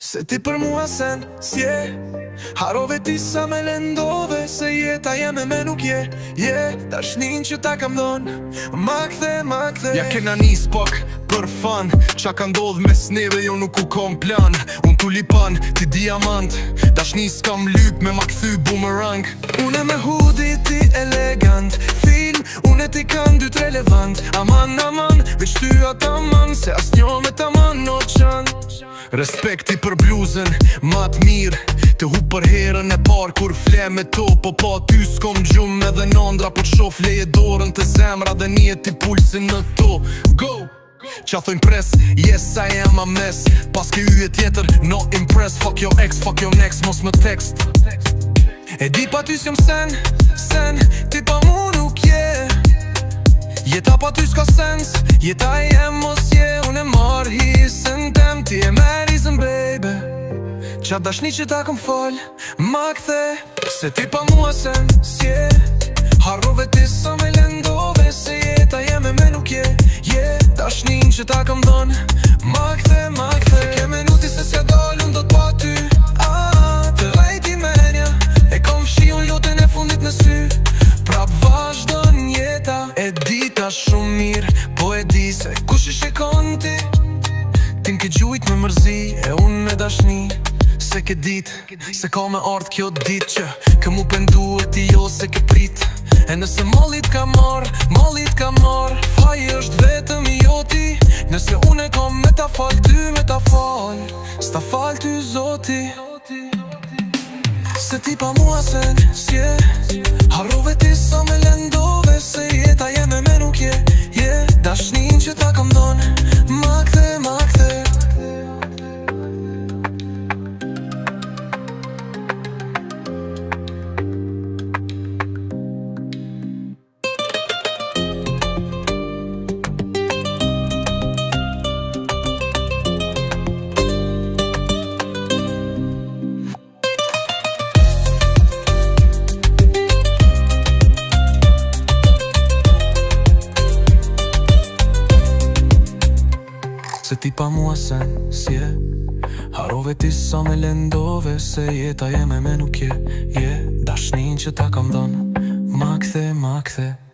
Se ti për mua sen, s'je Harove ti sa me lendove Se jeta jeme me nuk je Dashnin që ta kam dhon Ma kthe Ja kena nis pak për fan Qa ka ndodh mes neve jo nuk u kom plan Unë tulipan, ti diamant Dashni s'kam lyp me ma kthy boomerang Une me hudi ti elegant Film, une ti kan dyt relevant Aman, veç ty ataman Se as njo me taman no qan Respekti për bluzën, ma të mirë Të hu për herën e par kur fle me to Po pa ty s'kom gjum edhe nandra Po t'shof leje dorën të zemra Dhe një ti pulsin në to Go! Qa thojnë pres, yes I am a mess Pas ke yje tjetër, no impress Fuck your ex, fuck your next, mos më text E di pa ty s'jom sen Ti pa mu nuk je Jeta pa ty s'ka sens Jeta e jem mos je Unë e marr hisën tem Ti e merr hisën baby Qa dashni që ta kom fol Ma kthe Se ti pa mua sen s'je Harrove ti sa me lendove Se jeta jeme me nuk je Dashnin që ta kom dhon Ma kthe Ke minuti se s'ja dal Unë do t'pa ty Të rejti menja E kom fshi unë lutën e fundit në sy Prap vazhdon jeta E dita shumë mirë Po e di se kush i shikon ti Ti m'ke gjujt me mërzi E unë me dashni Se ke dit Se ka me ardh kjo dit që Kë mu pendu e ti jo se ke prit E nëse mallit ka marr Faj është vetëm i joti Nëse unë e kom me ta fal Ty me ta fal S'ta fal ty zoti Se ti pa mua sen s'je Harrove ti sa me lendove Se jeta jeme me nuk je Dashnin që ta kam dhon Ma kthe Se ti pa mua sen s'je Harrove ti sa me lendove Se jeta jeme me nuk je Dashnin që ta kam dhon Ma kthe